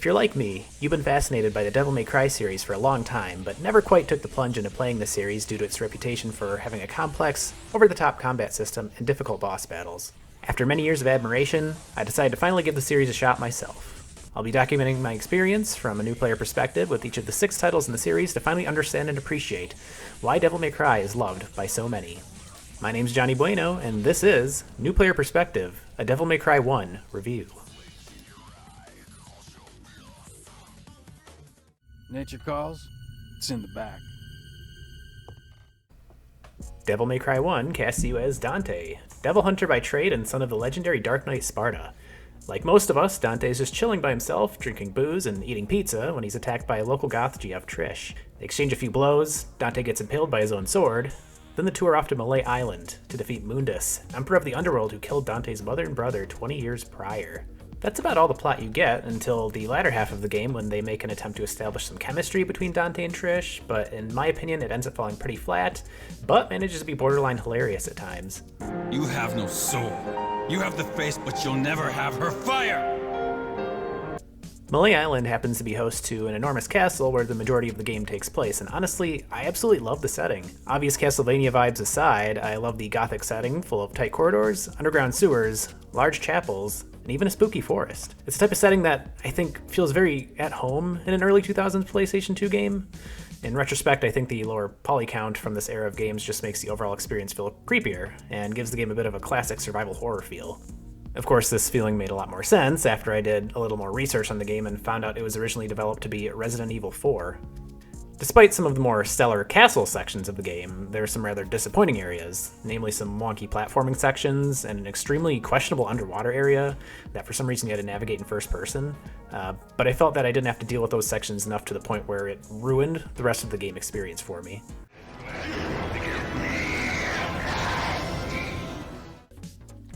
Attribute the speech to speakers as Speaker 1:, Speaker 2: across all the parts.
Speaker 1: If you're like me, you've been fascinated by the Devil May Cry series for a long time, but never quite took the plunge into playing the series due to its reputation for having a complex, over-the-top combat system and difficult boss battles. After many years of admiration, I decided to finally give the series a shot myself. I'll be documenting my experience from a new player perspective with each of the 6 titles in the series to finally understand and appreciate why Devil May Cry is loved by so many. My name's Johnny Bueno, and this is New Player Perspective, a Devil May Cry 1 review.
Speaker 2: Nature calls, it's in the back.
Speaker 1: Devil May Cry 1 casts you as Dante, devil hunter by trade and son of the legendary Dark Knight Sparta. Like most of us, Dante is just chilling by himself, drinking booze and eating pizza when he's attacked by local goth GF Trish. They exchange a few blows, Dante gets impaled by his own sword, then the two are off to Malay Island to defeat Mundus, Emperor of the Underworld who killed Dante's mother and brother 20 years prior. That's about all the plot you get until the latter half of the game when they make an attempt to establish some chemistry between Dante and Trish, but in my opinion it ends up falling pretty flat, but manages to be borderline hilarious at times.
Speaker 3: You have no soul. You have the face, but you'll never have her fire!
Speaker 1: Malay Island happens to be host to an enormous castle where the majority of the game takes place, and honestly, I absolutely love the setting. Obvious Castlevania vibes aside, I love the gothic setting full of tight corridors, underground sewers, large chapels, and even a spooky forest. It's the type of setting that I think feels very at home in an early 2000s PlayStation 2 game. In retrospect, I think the lower poly count from this era of games just makes the overall experience feel creepier, and gives the game a bit of a classic survival horror feel. Of course, this feeling made a lot more sense after I did a little more research on the game and found out it was originally developed to be Resident Evil 4. Despite some of the more stellar castle sections of the game, there are some rather disappointing areas, namely some wonky platforming sections and an extremely questionable underwater area that for some reason you had to navigate in first person. But I felt that I didn't have to deal with those sections enough to the point where it ruined the rest of the game experience for me.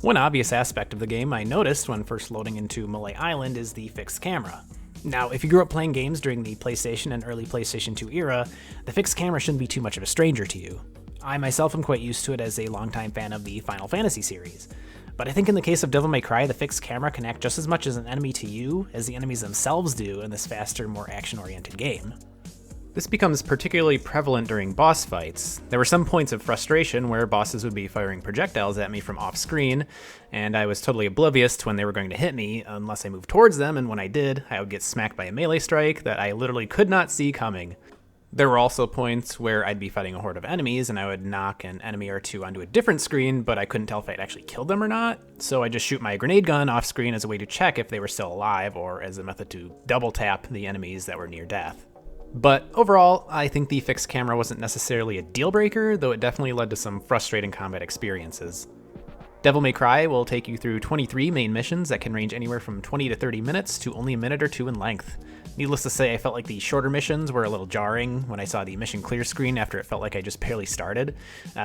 Speaker 1: One obvious aspect of the game I noticed when first loading into Malay Island is the fixed camera. Now, if you grew up playing games during the PlayStation and early PlayStation 2 era, the fixed camera shouldn't be too much of a stranger to you. I myself am quite used to it as a longtime fan of the Final Fantasy series. But I think in the case of Devil May Cry, the fixed camera can act just as much as an enemy to you as the enemies themselves do in this faster, more action-oriented game. This becomes particularly prevalent during boss fights. There were some points of frustration where bosses would be firing projectiles at me from off-screen, and I was totally oblivious to when they were going to hit me unless I moved towards them, and when I did, I would get smacked by a melee strike that I literally could not see coming. There were also points where I'd be fighting a horde of enemies and I would knock an enemy or two onto a different screen, but I couldn't tell if I'd actually killed them or not, so I'd just shoot my grenade gun off-screen as a way to check if they were still alive, or as a method to double-tap the enemies that were near death. But overall, I think the fixed camera wasn't necessarily a deal breaker, though it definitely led to some frustrating combat experiences. Devil May Cry will take you through 23 main missions that can range anywhere from 20 to 30 minutes to only a minute or two in length. Needless to say, I felt like the shorter missions were a little jarring when I saw the mission clear screen after it felt like I just barely started,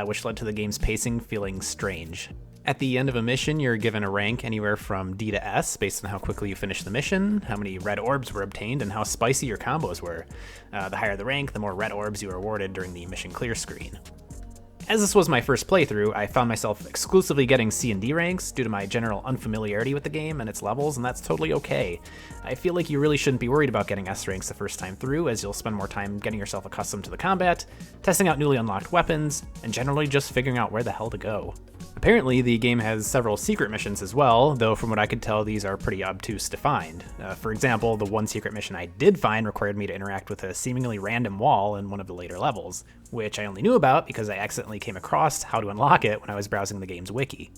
Speaker 1: which led to the game's pacing feeling strange. At the end of a mission, you're given a rank anywhere from D to S based on how quickly you finish the mission, how many red orbs were obtained, and how spicy your combos were. The higher the rank, the more red orbs you are awarded during the mission clear screen. As this was my first playthrough, I found myself exclusively getting C and D ranks due to my general unfamiliarity with the game and its levels, and that's totally okay. I feel like you really shouldn't be worried about getting S ranks the first time through, as you'll spend more time getting yourself accustomed to the combat, testing out newly unlocked weapons, and generally just figuring out where the hell to go. Apparently, the game has several secret missions as well, though from what I could tell, these are pretty obtuse to find. For example, the one secret mission I did find required me to interact with a seemingly random wall in one of the later levels, which I only knew about because I accidentally came across how to unlock it when I was browsing the game's wiki.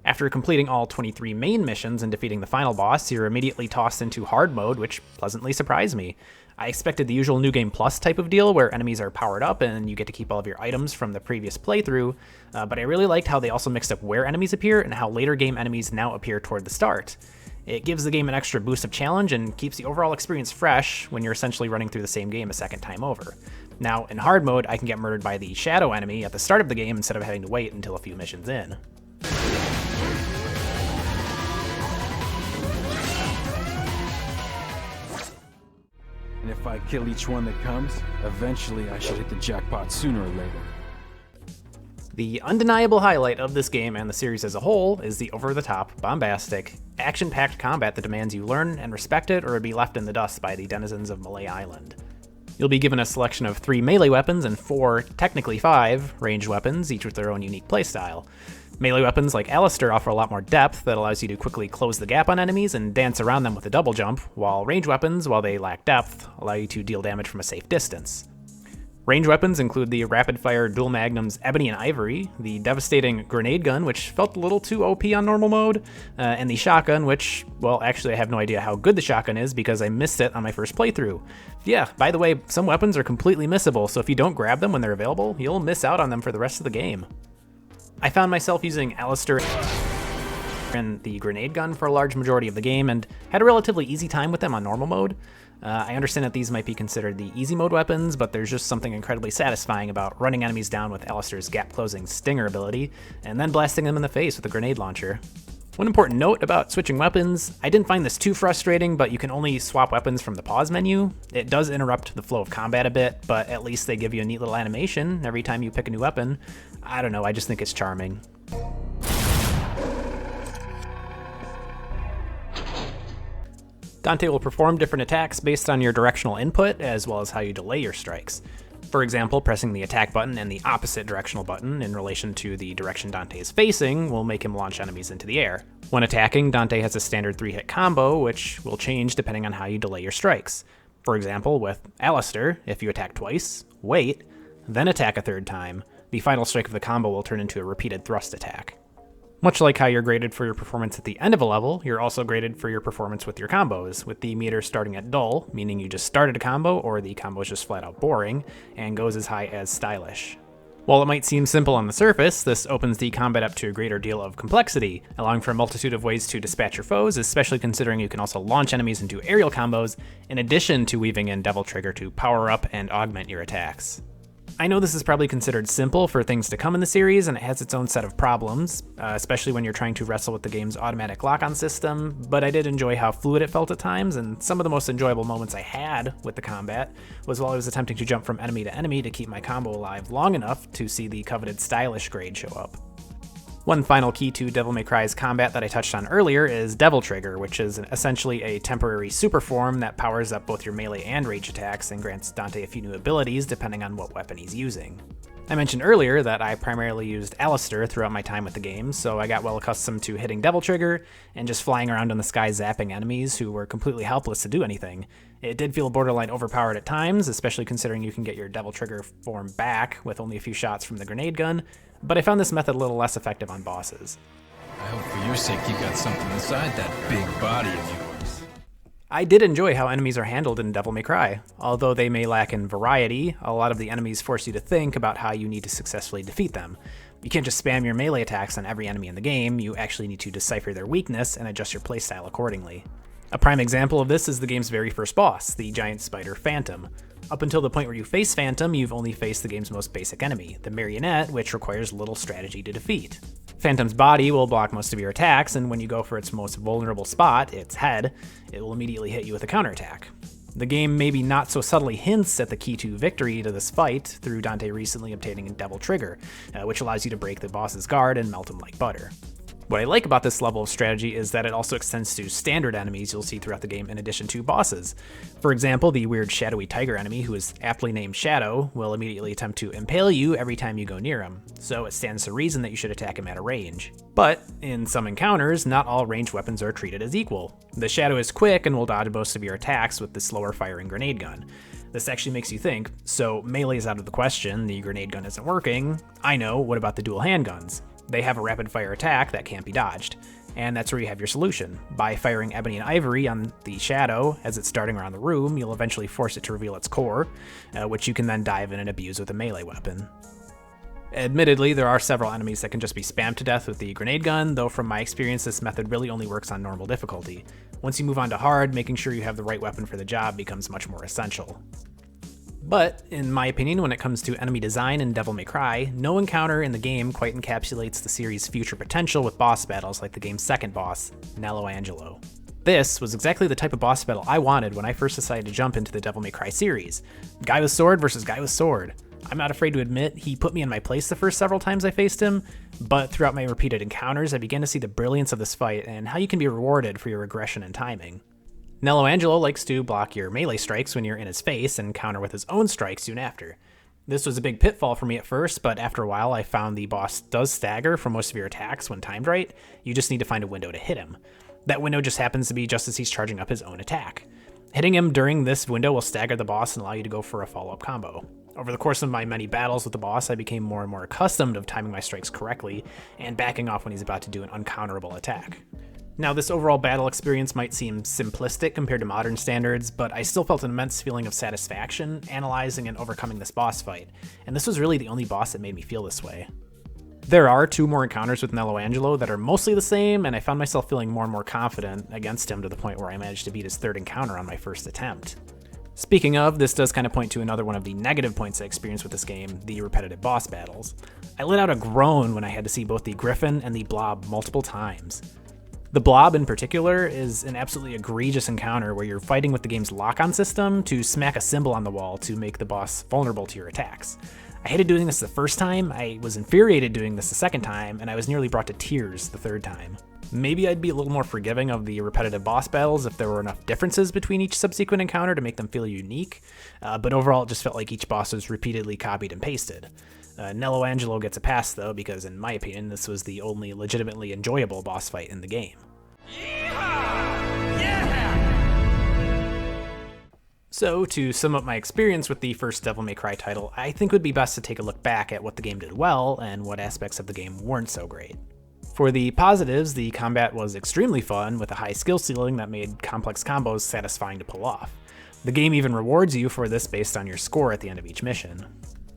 Speaker 1: After completing all 23 main missions and defeating the final boss, you're immediately tossed into hard mode, which pleasantly surprised me. I expected the usual New Game Plus type of deal where enemies are powered up and you get to keep all of your items from the previous playthrough, but I really liked how they also mixed up where enemies appear and how later game enemies now appear toward the start. It gives the game an extra boost of challenge and keeps the overall experience fresh when you're essentially running through the same game a second time over. Now, in hard mode, I can get murdered by the shadow enemy at the start of the game instead of having to wait until a few missions in.
Speaker 2: And if I kill each one that comes, eventually I should hit the jackpot sooner or later.
Speaker 1: The undeniable highlight of this game and the series as a whole is the over-the-top, bombastic, action-packed combat that demands you learn and respect it or be left in the dust by the denizens of Malay Island. You'll be given a selection of 3 melee weapons and 4, technically 5, ranged weapons, each with their own unique playstyle. Melee weapons like Alistair offer a lot more depth that allows you to quickly close the gap on enemies and dance around them with a double jump, while ranged weapons, while they lack depth, allow you to deal damage from a safe distance. Ranged weapons include the rapid-fire dual magnums Ebony and Ivory, the devastating grenade gun, which felt a little too OP on normal mode, and the shotgun, which, well, actually I have no idea how good the shotgun is because I missed it on my first playthrough. Yeah, by the way, some weapons are completely missable, so if you don't grab them when they're available, you'll miss out on them for the rest of the game. I found myself using Alistair and the grenade gun for a large majority of the game and had a relatively easy time with them on normal mode. I understand that these might be considered the easy mode weapons, but there's just something incredibly satisfying about running enemies down with Alistair's gap-closing stinger ability, and then blasting them in the face with a grenade launcher. One important note about switching weapons, I didn't find this too frustrating, but you can only swap weapons from the pause menu. It does interrupt the flow of combat a bit, but at least they give you a neat little animation every time you pick a new weapon. I don't know, I just think it's charming. Dante will perform different attacks based on your directional input, as well as how you delay your strikes. For example, pressing the attack button and the opposite directional button in relation to the direction Dante is facing will make him launch enemies into the air. When attacking, Dante has a standard 3-hit combo, which will change depending on how you delay your strikes. For example, with Alistair, if you attack twice, wait, then attack a third time, the final strike of the combo will turn into a repeated thrust attack. Much like how you're graded for your performance at the end of a level, you're also graded for your performance with your combos, with the meter starting at dull, meaning you just started a combo or the combo is just flat out boring, and goes as high as stylish. While it might seem simple on the surface, this opens the combat up to a greater deal of complexity, allowing for a multitude of ways to dispatch your foes, especially considering you can also launch enemies into aerial combos, in addition to weaving in Devil Trigger to power up and augment your attacks. I know this is probably considered simple for things to come in the series, and it has its own set of problems, especially when you're trying to wrestle with the game's automatic lock-on system, but I did enjoy how fluid it felt at times, and some of the most enjoyable moments I had with the combat was while I was attempting to jump from enemy to enemy to keep my combo alive long enough to see the coveted stylish grade show up. One final key to Devil May Cry's combat that I touched on earlier is Devil Trigger, which is essentially a temporary super form that powers up both your melee and range attacks and grants Dante a few new abilities depending on what weapon he's using. I mentioned earlier that I primarily used Alistair throughout my time with the game, so I got well accustomed to hitting Devil Trigger and just flying around in the sky zapping enemies who were completely helpless to do anything. It did feel borderline overpowered at times, especially considering you can get your Devil Trigger form back with only a few shots from the grenade gun, but I found this method a little less effective on bosses.
Speaker 3: I hope for your sake you got something inside that big body of yours.
Speaker 1: I did enjoy how enemies are handled in Devil May Cry. Although they may lack in variety, a lot of the enemies force you to think about how you need to successfully defeat them. You can't just spam your melee attacks on every enemy in the game, you actually need to decipher their weakness and adjust your playstyle accordingly. A prime example of this is the game's very first boss, the giant spider Phantom. Up until the point where you face Phantom, you've only faced the game's most basic enemy, the Marionette, which requires little strategy to defeat. Phantom's body will block most of your attacks, and when you go for its most vulnerable spot, its head, it will immediately hit you with a counterattack. The game maybe not so subtly hints at the key to victory to this fight through Dante recently obtaining a Devil Trigger, which allows you to break the boss's guard and melt him like butter. What I like about this level of strategy is that it also extends to standard enemies you'll see throughout the game in addition to bosses. For example, the weird shadowy tiger enemy, who is aptly named Shadow, will immediately attempt to impale you every time you go near him, so it stands to reason that you should attack him at a range. But, in some encounters, not all ranged weapons are treated as equal. The Shadow is quick and will dodge most of your attacks with the slower firing grenade gun. This actually makes you think, so melee is out of the question, the grenade gun isn't working. I know, what about the dual handguns? They have a rapid-fire attack that can't be dodged, and that's where you have your solution. By firing Ebony and Ivory on the Shadow as it's darting around the room, you'll eventually force it to reveal its core, which you can then dive in and abuse with a melee weapon. Admittedly, there are several enemies that can just be spammed to death with the grenade gun, though from my experience this method really only works on normal difficulty. Once you move on to hard, making sure you have the right weapon for the job becomes much more essential. But, in my opinion, when it comes to enemy design in Devil May Cry, no encounter in the game quite encapsulates the series' future potential with boss battles like the game's second boss, Nello Angelo. This was exactly the type of boss battle I wanted when I first decided to jump into the Devil May Cry series. Guy with sword versus guy with sword. I'm not afraid to admit he put me in my place the first several times I faced him, but throughout my repeated encounters I began to see the brilliance of this fight and how you can be rewarded for your aggression and timing. Nello Angelo likes to block your melee strikes when you're in his face and counter with his own strikes soon after. This was a big pitfall for me at first, but after a while I found the boss does stagger for most of your attacks when timed right. You just need to find a window to hit him. That window just happens to be just as he's charging up his own attack. Hitting him during this window will stagger the boss and allow you to go for a follow-up combo. Over the course of my many battles with the boss, I became more and more accustomed of timing my strikes correctly and backing off when he's about to do an uncounterable attack. Now, this overall battle experience might seem simplistic compared to modern standards, but I still felt an immense feeling of satisfaction analyzing and overcoming this boss fight, and this was really the only boss that made me feel this way. There are 2 more encounters with Nello Angelo that are mostly the same, and I found myself feeling more and more confident against him to the point where I managed to beat his 3rd encounter on my first attempt. Speaking of, this does kind of point to another one of the negative points I experienced with this game, the repetitive boss battles. I let out a groan when I had to see both the Griffin and the Blob multiple times. The Blob in particular is an absolutely egregious encounter where you're fighting with the game's lock-on system to smack a symbol on the wall to make the boss vulnerable to your attacks. I hated doing this the first time, I was infuriated doing this the second time, and I was nearly brought to tears the 3rd time. Maybe I'd be a little more forgiving of the repetitive boss battles if there were enough differences between each subsequent encounter to make them feel unique, but overall it just felt like each boss was repeatedly copied and pasted. Nello Angelo gets a pass though, because in my opinion this was the only legitimately enjoyable boss fight in the game. So, to sum up my experience with the first Devil May Cry title, I think it would be best to take a look back at what the game did well and what aspects of the game weren't so great. For the positives, the combat was extremely fun with a high skill ceiling that made complex combos satisfying to pull off. The game even rewards you for this based on your score at the end of each mission.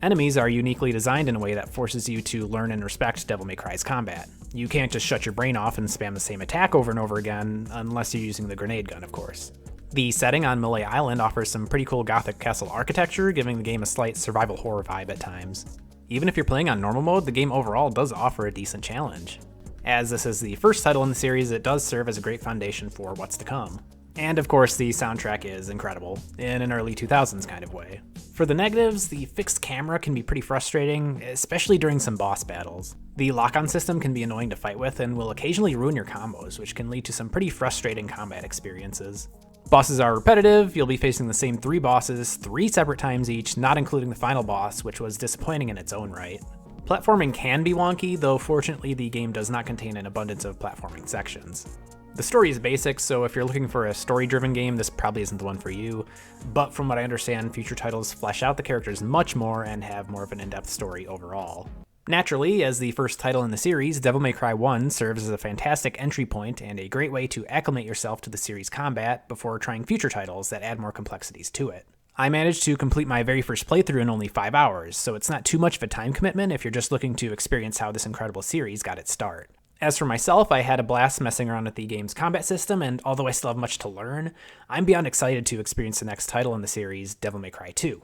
Speaker 1: Enemies are uniquely designed in a way that forces you to learn and respect Devil May Cry's combat. You can't just shut your brain off and spam the same attack over and over again, unless you're using the grenade gun, of course. The setting on Malay Island offers some pretty cool gothic castle architecture, giving the game a slight survival horror vibe at times. Even if you're playing on normal mode, the game overall does offer a decent challenge. As this is the first title in the series, it does serve as a great foundation for what's to come. And of course, the soundtrack is incredible, in an early 2000s kind of way. For the negatives, the fixed camera can be pretty frustrating, especially during some boss battles. The lock-on system can be annoying to fight with and will occasionally ruin your combos, which can lead to some pretty frustrating combat experiences. Bosses are repetitive, you'll be facing the same 3 bosses 3 separate times each, not including the final boss, which was disappointing in its own right. Platforming can be wonky, though fortunately the game does not contain an abundance of platforming sections. The story is basic, so if you're looking for a story-driven game, this probably isn't the one for you, but from what I understand, future titles flesh out the characters much more and have more of an in-depth story overall. Naturally, as the first title in the series, Devil May Cry 1 serves as a fantastic entry point and a great way to acclimate yourself to the series' combat before trying future titles that add more complexities to it. I managed to complete my very first playthrough in only 5 hours, so it's not too much of a time commitment if you're just looking to experience how this incredible series got its start. As for myself, I had a blast messing around with the game's combat system, and although I still have much to learn, I'm beyond excited to experience the next title in the series, Devil May Cry 2.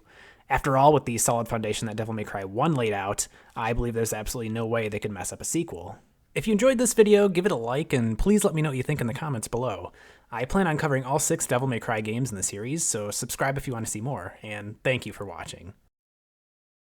Speaker 1: After all, with the solid foundation that Devil May Cry 1 laid out, I believe there's absolutely no way they could mess up a sequel. If you enjoyed this video, give it a like, and please let me know what you think in the comments below. I plan on covering all 6 Devil May Cry games in the series, so subscribe if you want to see more, and thank you for watching.